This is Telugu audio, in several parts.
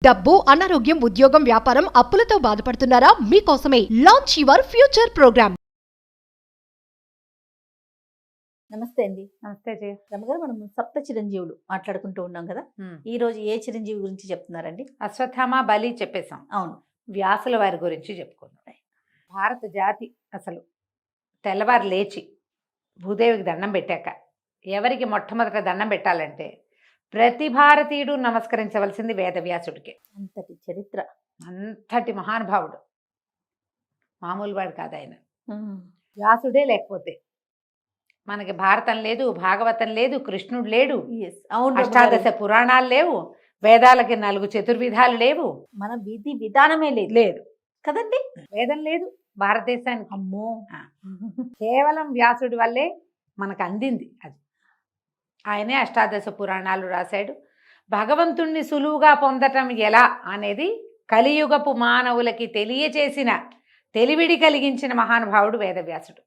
డబ్బు, అనారోగ్యం, ఉద్యోగం, వ్యాపారం, అప్పులతో బాధపడుతున్నారా? మీకోసమే లాంచ్ యువర్ ఫ్యూచర్ ప్రోగ్రామ్. నమస్తే అండి. నమస్తే జయ. రమగారు, మనం సప్త చిరంజీవులు మాట్లాడుకుంటూ ఉన్నాం కదా. ఈ రోజు ఏ చిరంజీవి గురించి చెప్తున్నారండి? అశ్వత్థామ, బలి చెప్పేశాం. అవును. వ్యాసుల వారి గురించి చెప్పుకుందాం. భారత జాతి అసలు తెల్లవారు లేచి భూదేవికి దండం పెట్టాక ఎవరికి మొట్టమొదట దండం పెట్టాలంటే ప్రతి భారతీయుడు నమస్కరించవలసింది వేదవ్యాసుడికి. అంతటి చరిత్ర, అంతటి మహానుభావుడు, మామూలు వాడు కాదు ఆయన. వ్యాసుడే లేకపోతే మనకి భారతం లేదు, భాగవతం లేదు, కృష్ణుడు లేడు, అష్టాదశ పురాణాలు లేవు, వేదాలకి 4 చతుర్విధాలు లేవు, మన విధి విధానమే లేదు లేదు కదండి. వేదం లేదు భారతదేశానికి. అమ్మో, కేవలం వ్యాసుడి వల్లే మనకు అందింది అది. ఆయనే అష్టాదశ పురాణాలు రాశాడు. భగవంతుణ్ణి సులువుగా పొందటం ఎలా అనేది కలియుగపు మానవులకి తెలియచేసిన, తెలివిడి కలిగించిన మహానుభావుడు వేదవ్యాసుడు.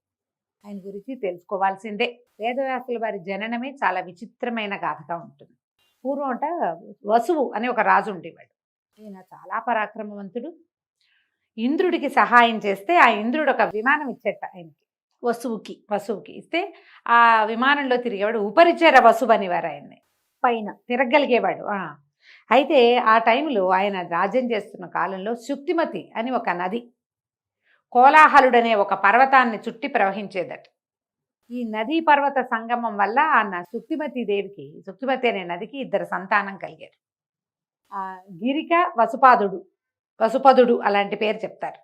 ఆయన గురించి తెలుసుకోవాల్సిందే. వేదవ్యాసుల వారి జననమే చాలా విచిత్రమైన గాథగా ఉంటుంది. పూర్వం వసువు అని ఒక రాజు ఉండేవాడు. ఈయన చాలా పరాక్రమవంతుడు. ఇంద్రుడికి సహాయం చేస్తే ఆ ఇంద్రుడు ఒక విమానం ఇచ్చేట ఆయనకి, వసువుకి ఇస్తే ఆ విమానంలో తిరిగేవాడు. ఉపరిచర వసువు అనేవారు ఆయన్ని, పైన తిరగలిగేవాడు. అయితే ఆ టైంలో ఆయన రాజ్యం చేస్తున్న కాలంలో శుక్తిమతి అని ఒక నది కోలాహలుడనే ఒక పర్వతాన్ని చుట్టి ప్రవహించేదట. ఈ నదీ పర్వత సంగమం వల్ల ఆ శుక్తిమతి అనే నదికి 2 సంతానం కలిగారు. ఆ గిరిక, వసుపదుడు అలాంటి పేరు చెప్తారు.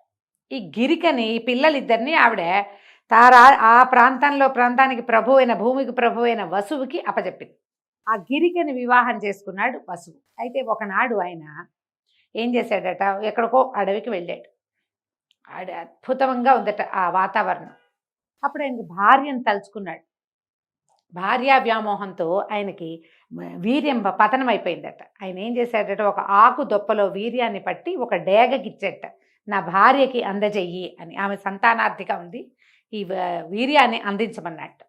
ఈ గిరికని, ఈ పిల్లలిద్దరిని ఆవిడ ఆ ప్రాంతానికి ప్రభువైన, భూమికి ప్రభువైన వసువుకి అప్పచెప్పింది. ఆ గిరికని వివాహం చేసుకున్నాడు వసువు. అయితే ఒకనాడు ఆయన ఏం చేశాడట, ఎక్కడికో అడవికి వెళ్ళాడు. అద్భుతంగా ఉందట ఆ వాతావరణం. అప్పుడు ఆయనకి భార్యను తలుచుకున్నాడు. భార్యా వ్యామోహంతో ఆయనకి వీర్యం పతనం అయిపోయిందట. ఆయన ఏం చేశాడట, ఒక ఆకు దొప్పలో వీర్యాన్ని పట్టి ఒక డేగకిచ్చేట, నా భార్యకి అందజెయ్యి అని. ఆమె సంతానార్థిగా ఉంది, ఈ వీర్యాన్ని అందించమన్నట్టు.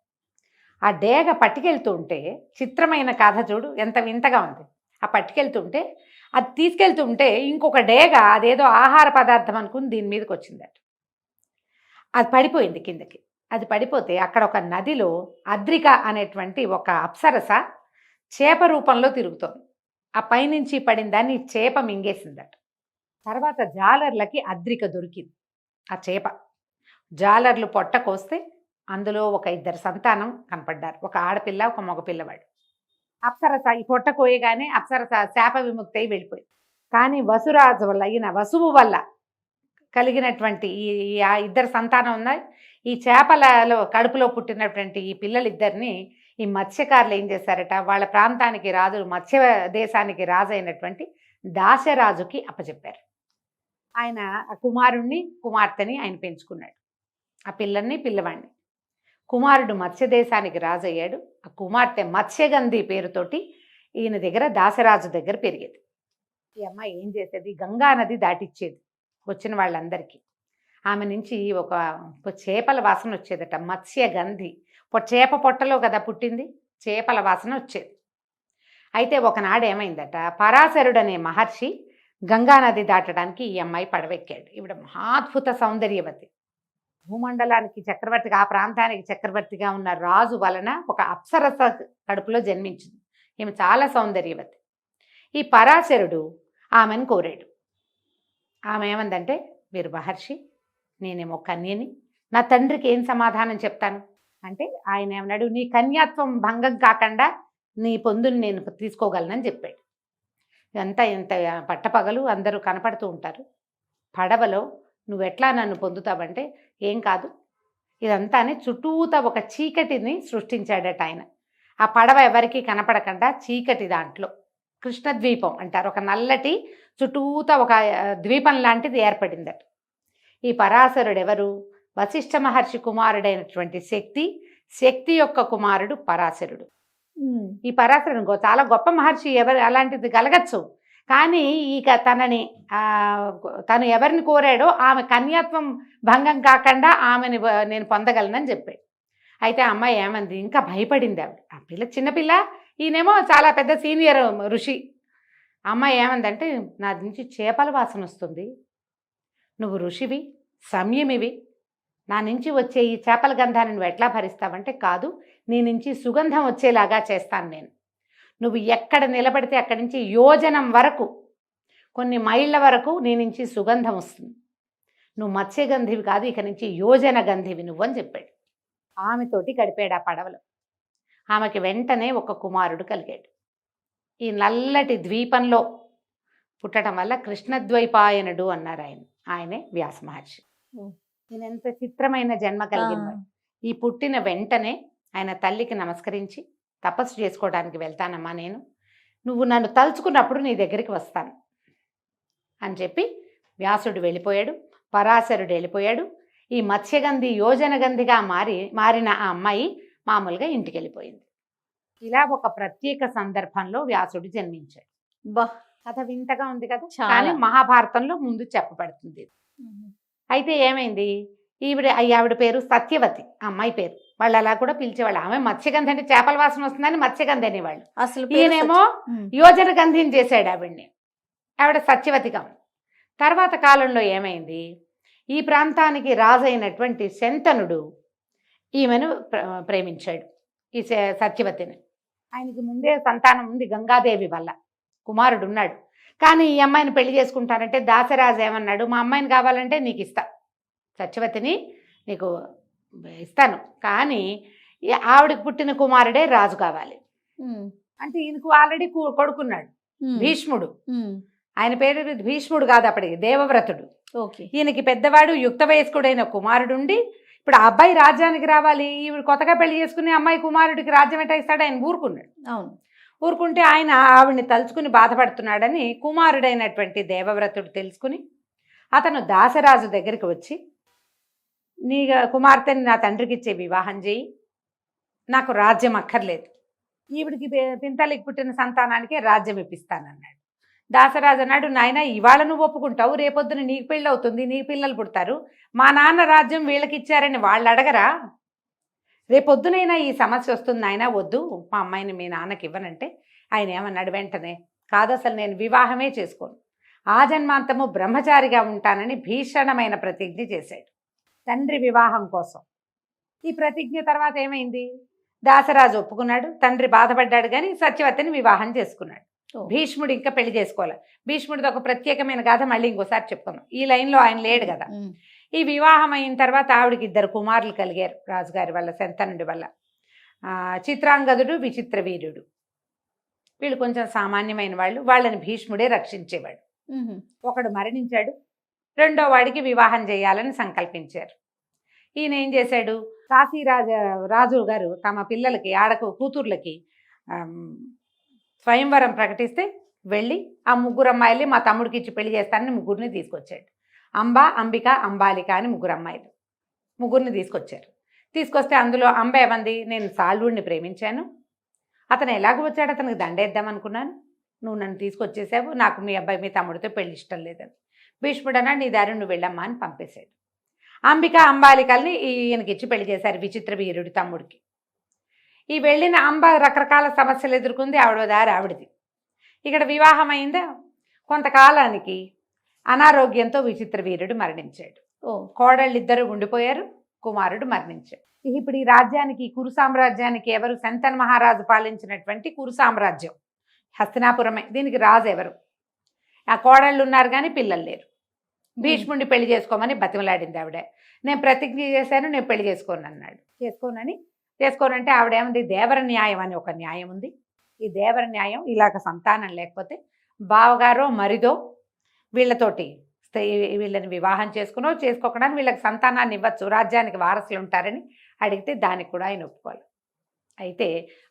ఆ డేగ పట్టుకెళ్తూ ఉంటే, చిత్రమైన కథ చూడు ఎంత వింతగా ఉంది. ఆ పట్టుకెళ్తుంటే, అది తీసుకెళ్తుంటే ఇంకొక డేగ అదేదో ఆహార పదార్థం అనుకుని దీని మీదకి వచ్చిందట. అది పడిపోయింది కిందకి. అది పడిపోతే అక్కడ ఒక నదిలో అద్రిక అనేటువంటి ఒక అప్సరస చేప రూపంలో తిరుగుతోంది. ఆ పైనుంచి పడిన దాన్ని చేప మింగేసిందట. తర్వాత జాలర్లకి అద్రిక దొరికింది. ఆ చేప జాలర్లు పొట్ట కోస్తే అందులో ఒక 2 సంతానం కనపడ్డారు, ఒక ఆడపిల్ల, ఒక మగపిల్లవాడు. అప్సరస ఈ పొట్ట కోయగానే అప్సరస శాప విముక్తి అయి వెళ్ళిపోయింది. కానీ వసురాజు వల్ల, ఈయన వసువు వల్ల కలిగినటువంటి ఈ 2 సంతానం ఉన్నాయి. ఈ చేపలలో కడుపులో పుట్టినటువంటి ఈ పిల్లలిద్దరిని ఈ మత్స్యకారులు ఏం చేశారట, వాళ్ళ ప్రాంతానికి రాజు, మత్స్య దేశానికి రాజు అయినటువంటి దాశరాజుకి అప్పచెప్పారు. ఆయన ఆ కుమారుణ్ణి, కుమార్తెని ఆయన పెంచుకున్నాడు. ఆ పిల్లవాడిని. కుమారుడు మత్స్య దేశానికి రాజు అయ్యాడు. ఆ కుమార్తె మత్స్యగంధి పేరుతోటి ఈయన దగ్గర, దాశరాజు దగ్గర పెరిగేది. ఈ అమ్మాయి ఏం చేసేది, గంగా నది దాటిచ్చేది వచ్చిన వాళ్ళందరికీ. ఆమె నుంచి ఒక చేపల వాసన వచ్చేదట, మత్స్యగంధి. చేప పొట్టలో కదా పుట్టింది, చేపల వాసన వచ్చేది. అయితే ఒకనాడు ఏమైందట, పరాశరుడు అనే మహర్షి గంగానది దాటడానికి ఈ అమ్మాయి పడవెక్కాడు. ఈవిడ మహాద్భుత సౌందర్యవతి, భూమండలానికి చక్రవర్తిగా, ఆ ప్రాంతానికి చక్రవర్తిగా ఉన్న రాజు వలన ఒక అప్సరస కడుపులో జన్మించింది. ఈమె చాలా సౌందర్యవతి. ఈ పరాశరుడు ఆమెను కోరాడు. ఆమె ఏమందంటే, మీరు మహర్షి, నేనేమో కన్యని, నా తండ్రికి ఏం సమాధానం చెప్తాను అంటే, ఆయన ఏమన్నాడు, నీ కన్యాత్వం భంగం కాకుండా నీ పొందుని నేను తీసుకోగలనని చెప్పాడు. ఎంత పట్టపగలు అందరూ కనపడుతూ ఉంటారు. పడవలో నువ్వెట్లా నన్ను పొందుతావంటే, ఏం కాదు, ఇదంతా అని చుట్టూతా ఒక చీకటిని సృష్టించాడట ఆయన. ఆ పడవ ఎవరికీ కనపడకుండా చీకటి దాంట్లో, కృష్ణద్వీపం అంటారు, ఒక నల్లటి చుట్టూతా ఒక ద్వీపం లాంటిది ఏర్పడిందట. ఈ పరాశరుడు ఎవరు, వశిష్ఠ మహర్షి కుమారుడైనటువంటి శక్తి యొక్క కుమారుడు పరాశరుడు. ఈ పరాశరుడు చాలా గొప్ప మహర్షి, ఎవరు అలాంటిది కలగచ్చు. కానీ ఇక తను ఎవరిని కోరాడో ఆమె కన్యాత్వం భంగం కాకుండా ఆమెని నేను పొందగలనని చెప్పాడు. అయితే ఆ అమ్మాయి ఏమంది, ఇంకా భయపడింది ఆవిడ. ఆ పిల్ల చిన్నపిల్ల, ఈయనేమో చాలా పెద్ద సీనియర్ ఋషి. అమ్మాయి ఏమందంటే నా నుంచి చేపల వాసన వస్తుంది, నువ్వు ఋషివి, సంయమివి, నా నుంచి వచ్చే ఈ చేపల గంధాన్ని నువ్వు ఎట్లా భరిస్తావంటే, కాదు, నీ నుంచి సుగంధం వచ్చేలాగా చేస్తాను నేను. నువ్వు ఎక్కడ నిలబడితే అక్కడి నుంచి యోజనం వరకు, కొన్ని మైళ్ళ వరకు నీ నుంచి సుగంధం వస్తుంది. నువ్వు మత్స్యగంధివి కాదు, ఇక నుంచి యోజన గంధివి నువ్వు అని చెప్పాడు. ఆమెతోటి గడిపాడు ఆ పడవలో. ఆమెకి వెంటనే ఒక కుమారుడు కలిగాడు. ఈ నల్లటి ద్వీపంలో పుట్టడం వల్ల కృష్ణద్వైపాయనుడు అన్నారు ఆయనే వ్యాస మహర్షి. ఈయన ఎంత చిత్రమైన జన్మ కలిగింది. ఈ పుట్టిన వెంటనే ఆయన తల్లికి నమస్కరించి, తపస్సు చేసుకోవడానికి వెళ్తానమ్మా నేను, నువ్వు నన్ను తలుచుకున్నప్పుడు నీ దగ్గరికి వస్తాను అని చెప్పి వ్యాసుడు వెళ్ళిపోయాడు. పరాశరుడు వెళ్ళిపోయాడు. ఈ మత్స్యగంధి యోజనగంధిగా మారిన ఆ అమ్మాయి మామూలుగా ఇంటికి వెళ్ళిపోయింది. ఇలా ఒక ప్రత్యేక సందర్భంలో వ్యాసుడు జన్మించాడు. కథ వింతగా ఉంది కదా, కానీ మహాభారతంలో ముందు చెప్పబడుతుంది. అయితే ఏమైంది, ఆవిడ పేరు సత్యవతి, అమ్మాయి పేరు. వాళ్ళు అలా కూడా పిలిచేవాళ్ళు. ఆమె మత్స్యగంధి అంటే చేపల వాసన వస్తుందని మత్స్యగంధి అనేవాళ్ళు. అసలు ఈయనేమో యోజన గంధిని చేశాడు ఆవిడ్ని. ఆవిడ సత్యవతిగా. తర్వాత కాలంలో ఏమైంది, ఈ ప్రాంతానికి రాజైనటువంటి శంతనుడు ఈమెను ప్రేమించాడు, ఈ సత్యవతిని. ఆయనకి ముందే సంతానం ఉంది గంగాదేవి వల్ల, కుమారుడు ఉన్నాడు. కానీ ఈ అమ్మాయిని పెళ్లి చేసుకుంటానంటే దాసరాజు ఏమన్నాడు, మా అమ్మాయిని కావాలంటే నీకు ఇస్తా, సత్యవతిని నీకు ఇస్తాను, కానీ ఆవిడకి పుట్టిన కుమారుడే రాజు కావాలి అంటే. ఈయనకు ఆల్రెడీ కొడుకున్నాడు భీష్ముడు. ఆయన పేరు భీష్ముడు కాదు, అప్పటికి దేవవ్రతుడు. ఈయనకి పెద్దవాడు యుక్త వయస్కుడైన కుమారుడుండి, ఇప్పుడు ఆ అబ్బాయి రాజ్యానికి రావాలి, ఈవిడ కొత్తగా పెళ్లి చేసుకుని అమ్మాయి కుమారుడికి రాజ్యం ఎట్టా ఇస్తాడు, ఆయన ఊరుకున్నాడు. అవును, ఊరుకుంటే ఆయన ఆవిడ్ని తలుచుకుని బాధపడుతున్నాడని కుమారుడైనటువంటి దేవవ్రతుడు తెలుసుకుని అతను దాసరాజు దగ్గరికి వచ్చి, నీ కుమార్తెని నా తండ్రికి ఇచ్చే వివాహం చేయి, నాకు రాజ్యం అక్కర్లేదు, ఈవిడికి పింతలికి పుట్టిన సంతానానికి రాజ్యం ఇప్పిస్తానన్నాడు. దాసరాజు అన్నాడు, నాయన ఇవాళ నువ్వు ఒప్పుకుంటావు, రేపొద్దున నీకు పెళ్ళి అవుతుంది, నీకు పిల్లలు పుడతారు, మా నాన్న రాజ్యం వీళ్ళకి ఇచ్చారని వాళ్ళు అడగరా, రేపొద్దునైనా ఈ సమస్య వస్తుంది నాయన, వద్దు మా అమ్మాయిని మీ నాన్నకి ఇవ్వనంటే ఆయన ఏమన్నాడు వెంటనే, కాదు అసలు నేను వివాహమే చేసుకోను, ఆ జన్మాంతము బ్రహ్మచారిగా ఉంటానని భీషణమైన ప్రతిజ్ఞ చేశాడు తండ్రి వివాహం కోసం. ఈ ప్రతిజ్ఞ తర్వాత ఏమైంది, దాసరాజు ఒప్పుకున్నాడు, తండ్రి బాధపడ్డాడు, కానీ సత్యవతిని వివాహం చేసుకున్నాడు. భీష్ముడు ఇంకా పెళ్లి చేసుకోవాలి. భీష్ముడిది ఒక ప్రత్యేకమైన గాథ మళ్ళీ ఇంకోసారి చెప్పుకున్నాం, ఈ లైన్లో ఆయన లేడు కదా. ఈ వివాహం అయిన తర్వాత ఆవిడకి 2 కుమారులు కలిగారు రాజుగారి వల్ల, శంతనుడి వల్ల. చిత్రాంగదుడు, విచిత్ర వీరుడు. వీళ్ళు కొంచెం సామాన్యమైన వాళ్ళు, వాళ్ళని భీష్ముడే రక్షించేవాడు. ఒకడు మరణించాడు, రెండో వాడికి వివాహం చేయాలని సంకల్పించారు. ఈయన ఏం చేశాడు, రాజు గారు తమ పిల్లలకి కూతుర్లకి స్వయంవరం ప్రకటిస్తే వెళ్ళి ఆ 3 అమ్మాయిల్ని మా తమ్ముడికి ఇచ్చి పెళ్లి చేస్తానని 3 తీసుకొచ్చాడు. అంబ, అంబిక, అంబాలిక అని 3 అమ్మాయిలు, 3 తీసుకొచ్చారు. తీసుకొస్తే అందులో అంబ ఏమంది, నేను సాల్వుడిని ప్రేమించాను, అతను ఎలాగో వచ్చాడు, అతనికి దండేద్దాం అనుకున్నాను, నువ్వు నన్ను తీసుకొచ్చేసావు, నాకు మీ అబ్బాయి మీ తమ్ముడితో పెళ్లి ఇష్టం లేదని. భీష్ముడు అన్నాడు, నీ దారి నువ్వు వెళ్ళమ్మా అని పంపేశాడు. అంబిక, అంబాలికల్ని ఈయనకి ఇచ్చి పెళ్లి చేశారు విచిత్ర వీరుడి తమ్ముడికి. ఈ వెళ్ళిన అంబ రకరకాల సమస్యలు ఎదుర్కొంది, ఆవిడ దారి ఆవిడది. ఇక్కడ వివాహం అయిందా, కొంతకాలానికి అనారోగ్యంతో విచిత్ర వీరుడు మరణించాడు. కోడళ్ళిద్దరూ ఉండిపోయారు, కుమారుడు మరణించాడు. ఇప్పుడు ఈ రాజ్యానికి, కురు సామ్రాజ్యానికి ఎవరు, శంతన మహారాజు పాలించినటువంటి కురు సామ్రాజ్యం హస్తినాపురమే, దీనికి రాజు ఎవరు, ఆ కోడళ్ళు ఉన్నారు కానీ పిల్లలు లేరు. భీష్ముడిని పెళ్లి చేసుకోమని బతిమలాడింది ఆవిడ. నేను ప్రతిజ్ఞ చేశాను, నేను పెళ్లి చేసుకోను అన్నాడు. చేసుకోనంటే ఆవిడేముంది, దేవర న్యాయం అని ఒక న్యాయం ఉంది. ఈ దేవర న్యాయం ఇలాగ సంతానం లేకపోతే బావగారో మరిదో వీళ్ళతోటి వీళ్ళని వివాహం చేసుకోకుండా వీళ్ళకి సంతానాన్ని ఇవ్వచ్చు, రాజ్యానికి వారసులు ఉంటారని అడిగితే దానికి కూడా ఆయన ఒప్పుకోవాలి. అయితే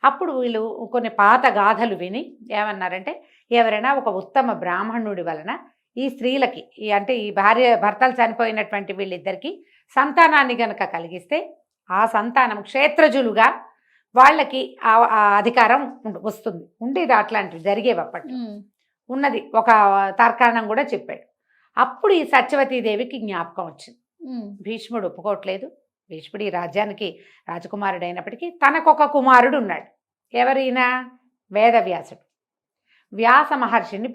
అప్పుడు వీళ్ళు కొన్ని పాత గాథలు విని ఏమన్నారంటే, ఎవరైనా ఒక ఉత్తమ బ్రాహ్మణుడి వలన ఈ స్త్రీలకి, అంటే ఈ భర్తలు చనిపోయినటువంటి వీళ్ళిద్దరికీ సంతానాన్ని గనక కలిగిస్తే ఆ సంతానం క్షేత్రజులుగా వాళ్ళకి ఆ అధికారం వస్తుంది. ఉండేది, అట్లాంటివి జరిగేవి అప్పట్లో, ఉన్నది ఒక తర్కాణం కూడా చెప్పాడు. అప్పుడు ఈ సత్యవతీదేవికి జ్ఞాపకం వచ్చింది. భీష్ముడు ఒప్పుకోవట్లేదు, భీష్ముడు ఈ రాజ్యానికి రాజకుమారుడు అయినప్పటికీ తనకొక కుమారుడు ఉన్నాడు. ఎవరైనా వేదవ్యాసుడు. వ్యాస మహర్షిని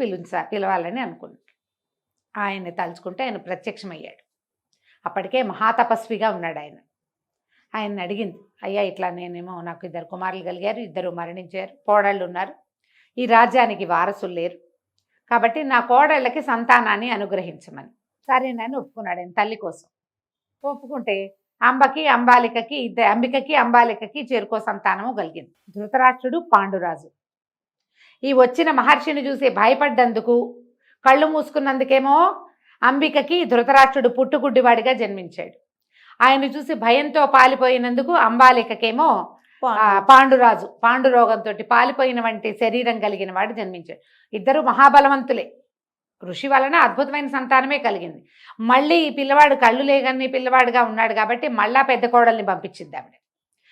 పిలవాలని అనుకున్నాడు. ఆయన్ని తలుచుకుంటే ఆయన ప్రత్యక్షమయ్యాడు. అప్పటికే మహాతపస్విగా ఉన్నాడు ఆయన. ఆయన్ని అడిగింది, అయ్యా ఇట్లా నేనేమో నాకు 2 కుమారులు కలిగారు, 2 మరణించారు, కోడళ్ళు ఉన్నారు, ఈ రాజ్యానికి వారసులు లేరు, కాబట్టి నా కోడళ్ళకి సంతానాన్ని అనుగ్రహించమని. సరేనని ఒప్పుకున్నాడు ఆయన తల్లి కోసం. ఒప్పుకుంటే అంబికకి అంబాలికకి చేరుకో సంతానము కలిగింది. ధృతరాష్ట్రుడు, పాండురాజు. ఈ వచ్చిన మహర్షిని చూసి భయపడ్డందుకు, కళ్ళు మూసుకున్నందుకేమో అంబికకి ధృతరాష్ట్రుడు పుట్టుగుడ్డివాడిగా జన్మించాడు. ఆయన చూసి భయంతో పాలిపోయినందుకు అంబాలికకేమో పాండురాజు పాండురోగంతో పాలిపోయిన వంటి శరీరం కలిగిన వాడు జన్మించాడు. ఇద్దరు మహాబలవంతులే. ఋషి వలన అద్భుతమైన సంతానమే కలిగింది. మళ్ళీ ఈ పిల్లవాడు కళ్ళు లేగని పిల్లవాడుగా ఉన్నాడు కాబట్టి మళ్ళా పెద్ద కోడల్ని పంపించింది ఆవిడ.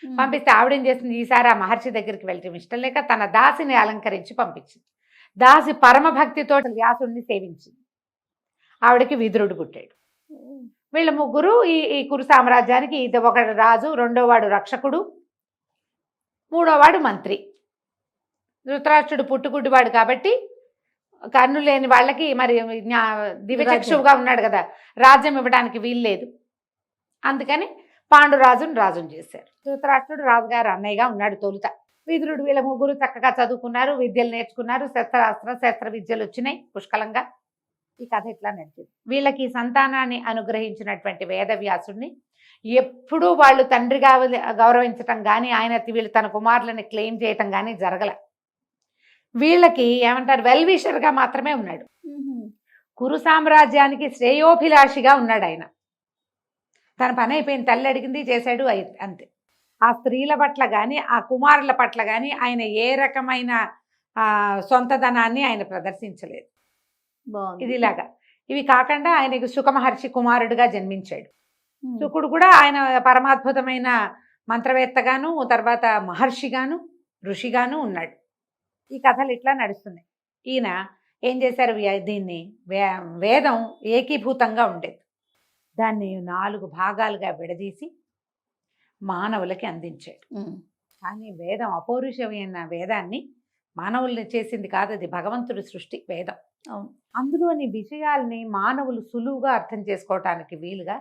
పంపిస్తే ఆవిడేం చేసింది, ఈసారి ఆ మహర్షి దగ్గరికి వెళ్ళటం ఇష్టం లేక తన దాసిని అలంకరించి పంపించింది. దాసి పరమభక్తితో వ్యాసుడిని సేవించింది. ఆవిడకి విదురుడు పుట్టాడు. వీళ్ళ ముగ్గురు ఈ కురు సామ్రాజ్యానికి ఒకడు రాజు, రెండోవాడు రక్షకుడు, మూడోవాడు మంత్రి. ధృతరాష్ట్రుడు పుట్టుగుడ్డివాడు కాబట్టి కన్ను లేని వాళ్ళకి మరి దివ్యచక్షువుగా ఉన్నాడు కదా, రాజ్యం ఇవ్వడానికి వీల్లేదు. అందుకని పాండురాజును రాజును చేశారు. ధృతరాష్ట్రుడు రాజుగారు అన్నయ్యగా ఉన్నాడు తొలుత. విదురుడు. వీళ్ళ ముగ్గురు చక్కగా చదువుకున్నారు, విద్యలు నేర్చుకున్నారు, శస్త్ర విద్యలు వచ్చినాయి పుష్కలంగా. ఈ కథ ఇట్లా నడిచింది. వీళ్ళకి సంతానాన్ని అనుగ్రహించినటువంటి వేదవ్యాసుడిని ఎప్పుడూ వాళ్ళు తండ్రిగా గౌరవించటం కానీ, వీళ్ళు తన కుమారులని క్లెయిమ్ చేయటం కానీ జరగల. వీళ్ళకి ఏమంటారు, వెల్విషర్గా మాత్రమే ఉన్నాడు. కురు సామ్రాజ్యానికి శ్రేయోభిలాషిగా ఉన్నాడు ఆయన. తన పని అయిపోయింది, తల్లి అడిగింది చేశాడు, అంతే. ఆ స్త్రీల పట్ల కానీ, ఆ కుమారుల పట్ల కానీ ఆయన ఏ రకమైన సొంతధనాన్ని ఆయన ప్రదర్శించలేదు. ఇదిలాగా. ఇవి కాకుండా ఆయనకు సుఖమహర్షి కుమారుడిగా జన్మించాడు. శుకుడు కూడా ఆయన పరమాద్భుతమైన మంత్రవేత్తగాను, తర్వాత మహర్షిగాను, ఋషిగాను ఉన్నాడు. ఈ కథలు ఇట్లా నడుస్తున్నాయి. ఈయన ఏం చేశారు, దీన్ని వేదం ఏకీభూతంగా ఉండేది, దాన్ని 4 భాగాలుగా విడదీసి మానవులకి అందించాడు. కానీ వేదం అపౌరుషమైన వేదాన్ని మానవుల్ని చేసింది కాదు, అది భగవంతుడి సృష్టి వేదం. అందులోని విషయాల్ని మానవులు సులువుగా అర్థం చేసుకోవటానికి వీలుగా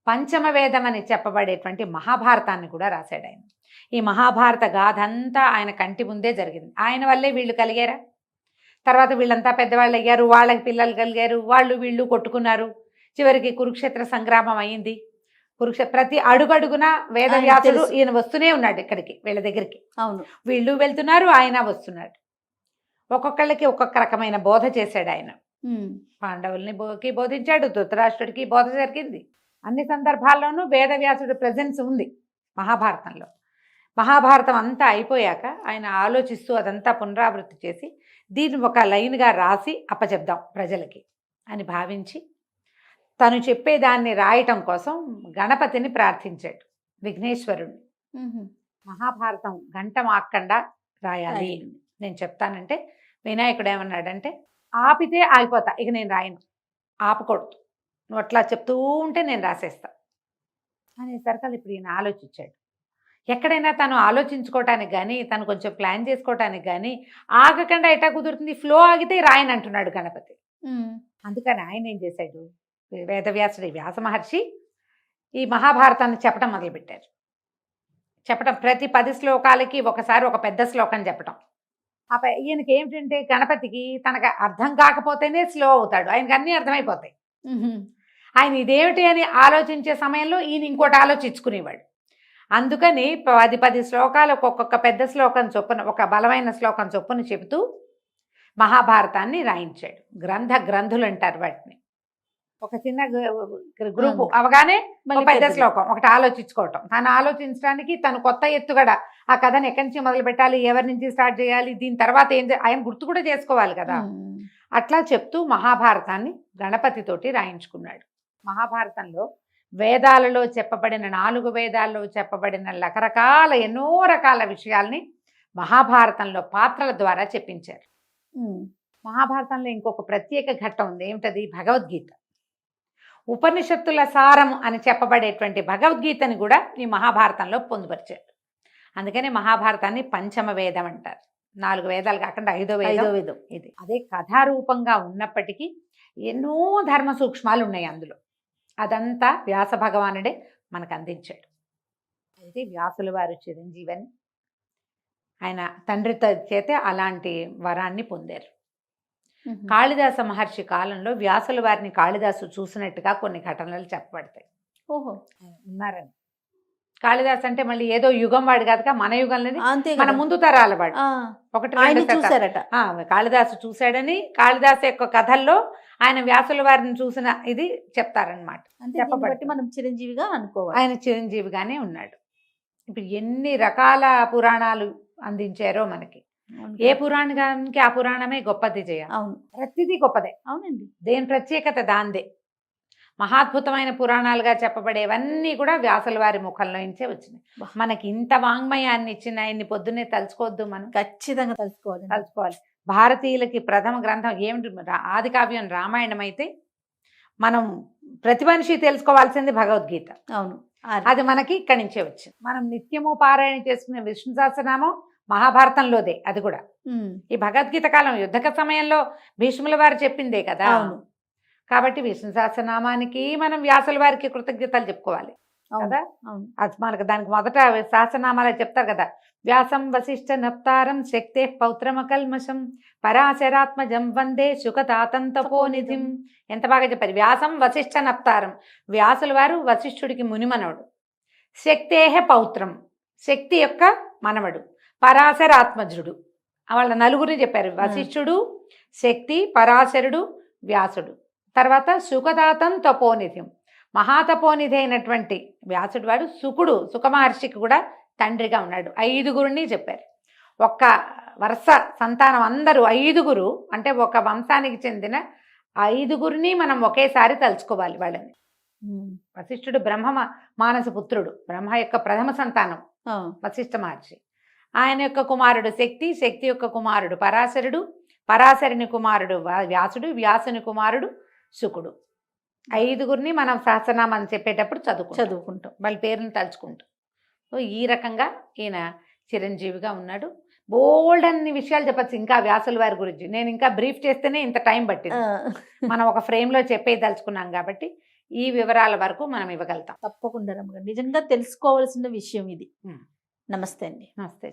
పంచమ వేదం అని చెప్పబడేటువంటి మహాభారతాన్ని కూడా రాశాడు ఆయన. ఈ మహాభారత గాథ అంతా ఆయన కంటి ముందే జరిగింది. ఆయన వల్లే వీళ్ళు కలిగారా, తర్వాత వీళ్ళంతా పెద్దవాళ్ళు అయ్యారు, వాళ్ళకి పిల్లలు కలిగారు, వాళ్ళు వీళ్ళు కొట్టుకున్నారు, చివరికి కురుక్షేత్ర సంగ్రామం అయింది. ప్రతి అడుగడుగున వేదవ్యాసుడు ఈయన వస్తూనే ఉన్నాడు ఇక్కడికి, వీళ్ళ దగ్గరికి. అవును, వీళ్ళు వెళ్తున్నారు, ఆయన వస్తున్నాడు. ఒక్కొక్కళ్ళకి ఒక్కొక్క రకమైన బోధ చేశాడు ఆయన. పాండవుల్ని బోధించాడు, ధృతరాష్ట్రుడికి బోధ జరిగింది. అన్ని సందర్భాల్లోనూ వేదవ్యాసుడి ప్రెజెన్స్ ఉంది మహాభారతంలో. మహాభారతం అంతా అయిపోయాక ఆయన ఆలోచిస్తూ అదంతా పునరావృత్తి చేసి దీన్ని ఒక లైన్గా రాసి అప్పచెప్దాం ప్రజలకి అని భావించి తను చెప్పేదాన్ని రాయటం కోసం గణపతిని ప్రార్థించాడు, విఘ్నేశ్వరుణ్ణి. మహాభారతం గంట మాక్కండా రాయాలి నేను చెప్తానంటే వినాయకుడు ఏమన్నాడంటే, ఆపితే ఆగిపోతా, ఇక నేను రాయను, ఆపకూడదు, నువ్వు అట్లా చెప్తూ ఉంటే నేను రాసేస్తా అనేసరికి ఇప్పుడు ఈయన ఆలోచించాడు. ఎక్కడైనా తను ఆలోచించుకోవటానికి కానీ, తను కొంచెం ప్లాన్ చేసుకోవటానికి కానీ ఆగకుండా ఎట్టా కుదురుతుంది, ఫ్లో ఆగితే రాయని అంటున్నాడు గణపతి. అందుకని ఆయన ఏం చేశాడు, వేదవ్యాసుడు వ్యాస మహర్షి ఈ మహాభారతాన్ని చెప్పడం మొదలుపెట్టారు. చెప్పడం ప్రతి 10 శ్లోకాలకి ఒకసారి ఒక పెద్ద శ్లోకం చెప్పటం. ఈయనకి ఏమిటంటే గణపతికి తనకు అర్థం కాకపోతేనే స్లో అవుతాడు, ఆయనకి అన్నీ అర్థమైపోతాయి. ఆయన ఇదేమిటి అని ఆలోచించే సమయంలో ఈయన ఇంకోటి ఆలోచించుకునేవాడు. అందుకని 10 శ్లోకాలకు ఒక్కొక్క పెద్ద శ్లోకం చొప్పున, ఒక బలమైన శ్లోకం చొప్పున చెబుతూ మహాభారతాన్ని రాయించాడు. గ్రంథులు అంటారు వాటిని. ఒక చిన్న గ్రూపు అవగానే పెద్ద శ్లోకం ఒకటి ఆలోచించుకోవటం, తను ఆలోచించడానికి తను కొత్త ఎత్తుగడ ఆ కథను ఎక్కడి నుంచి మొదలు పెట్టాలి, ఎవరి నుంచి స్టార్ట్ చేయాలి, దీని తర్వాత ఆయన గుర్తు కూడా చేసుకోవాలి కదా. అట్లా చెప్తూ మహాభారతాన్ని గణపతితోటి రాయించుకున్నాడు. మహాభారతంలో వేదాలలో చెప్పబడిన 4 వేదాల్లో చెప్పబడిన రకరకాల ఎన్నో రకాల విషయాల్ని మహాభారతంలో పాత్రల ద్వారా చెప్పించారు. మహాభారతంలో ఇంకొక ప్రత్యేక ఘట్టం ఉంది, ఏమిటది, భగవద్గీత. ఉపనిషత్తుల సారం అని చెప్పబడేటువంటి భగవద్గీతని కూడా ఈ మహాభారతంలో పొందుపరిచారు. అందుకని మహాభారతాన్ని పంచమ వేదం అంటారు. 4 వేదాలు కాకుండా 5వ ఐదో వేదం వేదం ఇది. అదే కథారూపంగా ఉన్నప్పటికీ ఎన్నో ధర్మ సూక్ష్మాలు ఉన్నాయి అందులో. అదంతా వ్యాస భగవానుడే మనకు అందించాడు. అయితే వ్యాసుల వారు చిరంజీవని ఆయన తండ్రి చేత అలాంటి వరాన్ని పొందారు. కాళిదాస మహర్షి కాలంలో వ్యాసుల వారిని కాళిదాసు చూసినట్టుగా కొన్ని ఘటనలు చెప్పబడతాయి. ఓహో, ఉన్నారని. కాళిదాస్ అంటే మళ్ళీ ఏదో యుగం వాడు కాదుగా, మన యుగంలోని అంతే మన ముందు తరాల వాడు. ఆయన 1-2 చూసారట. కాళిదాసు చూశాడని కాళిదాసు యొక్క కథల్లో ఆయన వ్యాసుల వారిని చూసిన ఇది చెప్తారనమాట. అంటే దీన్ని బట్టి మనం చిరంజీవిగా అనుకోవాలి. ఆయన చిరంజీవిగానే ఉన్నాడు. ఇప్పుడు ఎన్ని రకాల పురాణాలు అందించారో మనకి. ఏ పురాణానికి ఆ పురాణమే గొప్పది చేయ. అవును, ప్రతిదీ గొప్పదే. అవునండి. దేని ప్రత్యేకత దాందే. మహాద్భుతమైన పురాణాలుగా చెప్పబడేవన్నీ కూడా వ్యాసుల వారి ముఖంలో నుంచే వచ్చినాయి. మనకి ఇంత వాంగ్మయాన్ని ఇచ్చిన ఆయన్ని పొద్దున్నే తలుచుకోవద్దు, మనం ఖచ్చితంగా తలుచుకోవాలి. భారతీయులకి ప్రథమ గ్రంథం ఏమిటి? ఆది కావ్యం రామాయణం అయితే మనం ప్రతి మనిషి తెలుసుకోవాల్సింది భగవద్గీత. అవును, అది మనకి ఇక్కడి నుంచే వచ్చింది. మనం నిత్యము పారాయణ చేసుకునే విష్ణు సహస్రనామం మహాభారతంలోదే. అది కూడా ఈ భగవద్గీత కాలం యుద్ధక సమయంలో భీష్ముల వారు చెప్పిందే కదా. అవును, కాబట్టి విష్ణు సహస్రనామానికి మనం వ్యాసుల వారికి కృతజ్ఞతలు చెప్పుకోవాలి కదా. అది మనకు దానికి మొదట సహస్రనామాలు చెప్తారు కదా. వ్యాసం వశిష్ఠ నప్తారం శక్తే పౌత్రమకల్మషం పరాశరాత్మజం వందే శుకతాతంతపోనిధిం. ఎంత బాగా చెప్పారు. వ్యాసం వశిష్ఠ నప్తారం, వ్యాసుల వారు వశిష్ఠుడికి మునిమనవుడు. శక్తేహ పౌత్రం, శక్తి యొక్క మనవడు. పరాశరాత్మజుడు, వాళ్ళ నలుగురిని చెప్పారు. వశిష్ఠుడు, శక్తి, పరాశరుడు, వ్యాసుడు. తర్వాత సుఖదాతం తపోనిధిం, మహాతపోనిధి అయినటువంటి వ్యాసుడు వాడు సుకుడు, సుఖమహర్షికి కూడా తండ్రిగా ఉన్నాడు. 5గురిని చెప్పారు. ఒక్క వరుస సంతానం అందరూ 5గురు అంటే ఒక వంశానికి చెందిన 5గురిని మనం ఒకేసారి తలుచుకోవాలి వాళ్ళని. వశిష్ఠుడు బ్రహ్మ మానస పుత్రుడు, బ్రహ్మ యొక్క ప్రథమ సంతానం వశిష్ఠ మహర్షి. ఆయన యొక్క కుమారుడు శక్తి, శక్తి యొక్క కుమారుడు పరాశరుడు, పరాశరుని కుమారుడు వ్యాసుడు, వ్యాసుని కుమారుడు శుకుడు. 5గురిని మనం సహస్రనామాన్ని చెప్పేటప్పుడు చదువుకుంటాం, వాళ్ళ పేరుని తలుచుకుంటాం. సో ఈ రకంగా ఈయన చిరంజీవిగా ఉన్నాడు. బోల్డ్ అన్ని విషయాలు చెప్పచ్చు ఇంకా వ్యాసుల వారి గురించి. నేను ఇంకా బ్రీఫ్ చేస్తేనే ఇంత టైం పట్టింది. మనం ఒక ఫ్రేమ్లో చెప్పేదలుచుకున్నాం కాబట్టి ఈ వివరాల వరకు మనం ఇవ్వగలుగుతాం. తప్పకుండా రమ్మగారు, నిజంగా తెలుసుకోవాల్సిన విషయం ఇది. నమస్తే అండి. నమస్తే.